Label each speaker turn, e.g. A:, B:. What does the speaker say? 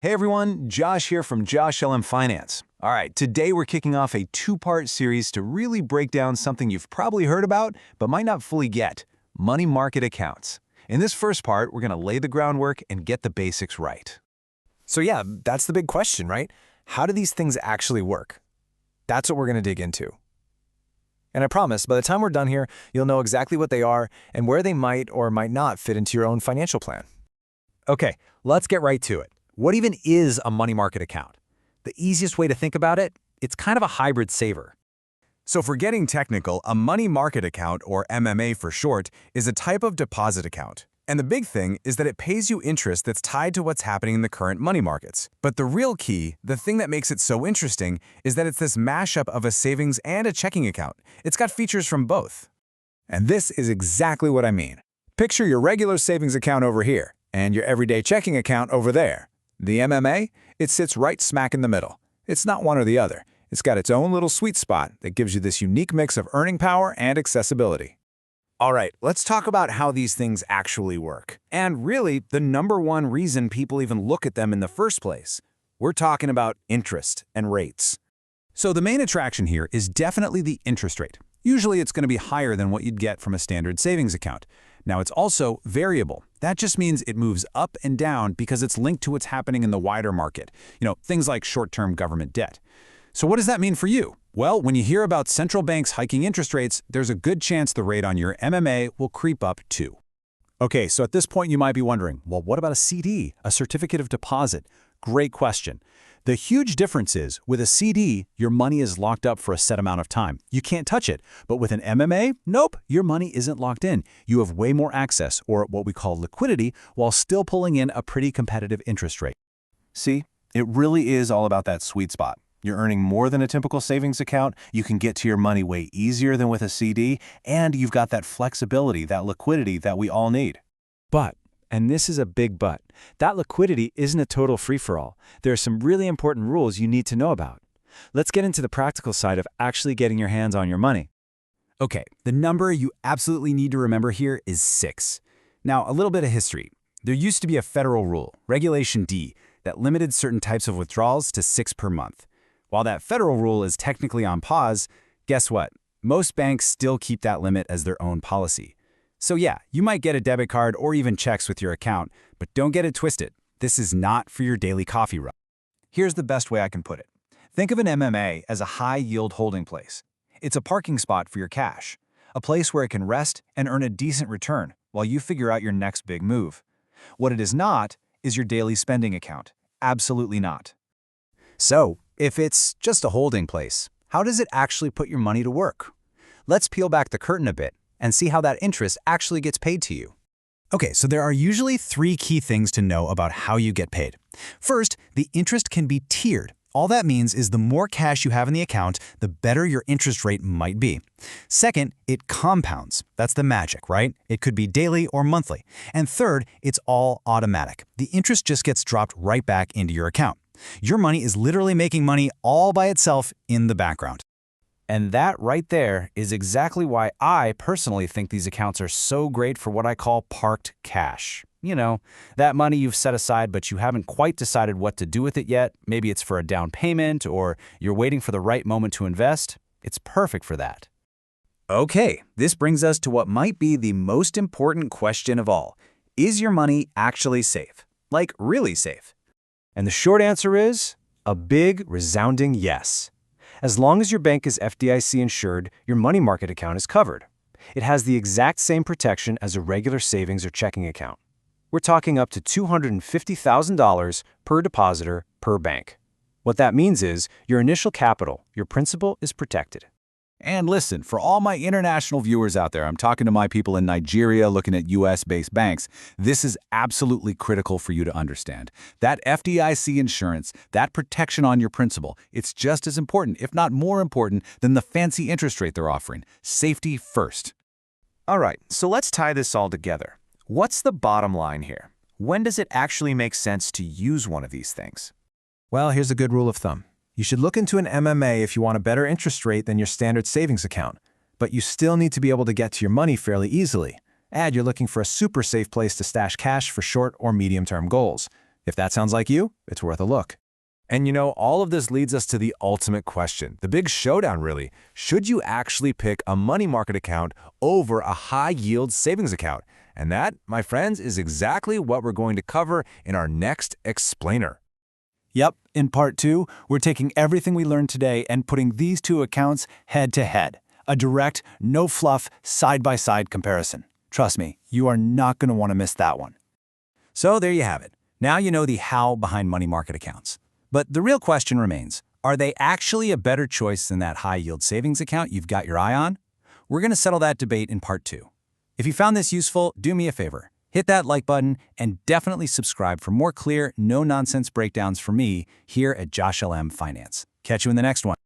A: Hey everyone, Josh here from JoshLM Finance. All right, today we're kicking off a two-part series to really break down something you've probably heard about but might not fully get: money market accounts. In this first part, we're going to lay the groundwork and get the basics right.
B: So yeah, that's the big question, right? How do these things actually work? That's what we're going to dig into. And I promise, by the time we're done here, you'll know exactly what they are and where they might or might not fit into your own financial plan.
C: Okay, let's get right to it. What even is a money market account? The easiest way to think about it, it's kind of a hybrid saver.
D: So for getting technical, a money market account, or MMA for short, is a type of deposit account. And the big thing is that it pays you interest that's tied to what's happening in the current money markets. But the real key, the thing that makes it so interesting, is that it's this mashup of a savings and a checking account. It's got features from both.
E: And this is exactly what I mean. Picture your regular savings account over here and your everyday checking account over there. The MMA, it sits right smack in the middle. It's not one or the other. It's got its own little sweet spot that gives you this unique mix of earning power and accessibility.
A: All right, let's talk about how these things actually work. And really, the number one reason people even look at them in the first place. We're talking about interest and rates.
C: So the main attraction here is definitely the interest rate. Usually it's going to be higher than what you'd get from a standard savings account. Now it's also variable. That just means it moves up and down because it's linked to what's happening in the wider market. Things like short-term government debt. So what does that mean for you? Well, when you hear about central banks hiking interest rates, there's a good chance the rate on your MMA will creep up too. Okay, so at this point you might be wondering, well, what about a CD, a certificate of deposit? Great question. The huge difference is, with a CD, your money is locked up for a set amount of time. You can't touch it. But with an MMA, nope, your money isn't locked in. You have way more access, or what we call liquidity, while still pulling in a pretty competitive interest rate.
F: See, it really is all about that sweet spot. You're earning more than a typical savings account, you can get to your money way easier than with a CD, and you've got that flexibility, that liquidity that we all need.
C: But, and this is a big but, that liquidity isn't a total free-for-all. There are some really important rules you need to know about. Let's get into the practical side of actually getting your hands on your money.
A: Okay, the number you absolutely need to remember here is 6. Now, a little bit of history. There used to be a federal rule, Regulation D, that limited certain types of withdrawals to 6 per month. While that federal rule is technically on pause, guess what? Most banks still keep that limit as their own policy. So yeah, you might get a debit card or even checks with your account, but don't get it twisted. This is not for your daily coffee run.
G: Here's the best way I can put it. Think of an MMA as a high-yield holding place. It's a parking spot for your cash, a place where it can rest and earn a decent return while you figure out your next big move. What it is not is your daily spending account. Absolutely not.
C: So, if it's just a holding place, how does it actually put your money to work? Let's peel back the curtain a bit and see how that interest actually gets paid to you. Okay, so there are usually 3 key things to know about how you get paid. First, the interest can be tiered. All that means is the more cash you have in the account, the better your interest rate might be. Second, it compounds. That's the magic, right? It could be daily or monthly. And third, it's all automatic. The interest just gets dropped right back into your account. Your money is literally making money all by itself in the background.
B: And that right there is exactly why I personally think these accounts are so great for what I call parked cash. That money you've set aside but you haven't quite decided what to do with it yet. Maybe it's for a down payment or you're waiting for the right moment to invest. It's perfect for that.
C: Okay, this brings us to what might be the most important question of all. Is your money actually safe? Like, really safe?
B: And the short answer is a big, resounding yes. As long as your bank is FDIC insured, your money market account is covered. It has the exact same protection as a regular savings or checking account. We're talking up to $250,000 per depositor per bank. What that means is your initial capital, your principal, is protected.
A: And listen, for all my international viewers out there, I'm talking to my people in Nigeria looking at US-based banks, this is absolutely critical for you to understand. That FDIC insurance, that protection on your principal, it's just as important, if not more important, than the fancy interest rate they're offering. Safety first.
F: All right, so let's tie this all together. What's the bottom line here? When does it actually make sense to use one of these things?
B: Well, here's a good rule of thumb. You should look into an MMA if you want a better interest rate than your standard savings account, but you still need to be able to get to your money fairly easily. And you're looking for a super safe place to stash cash for short or medium-term goals. If that sounds like you, it's worth a look.
E: And you know, all of this leads us to the ultimate question, the big showdown really. Should you actually pick a money market account over a high-yield savings account? And that, my friends, is exactly what we're going to cover in our next explainer.
B: Yep, in part 2, we're taking everything we learned today and putting these two accounts head to head. A direct, no-fluff, side-by-side comparison. Trust me, you are not going to want to miss that one. So there you have it. Now you know the how behind money market accounts. But the real question remains, are they actually a better choice than that high-yield savings account you've got your eye on? We're going to settle that debate in part 2. If you found this useful, do me a favor. Hit that like button and definitely subscribe for more clear, no-nonsense breakdowns from me here at JoshLM Finance. Catch you in the next one.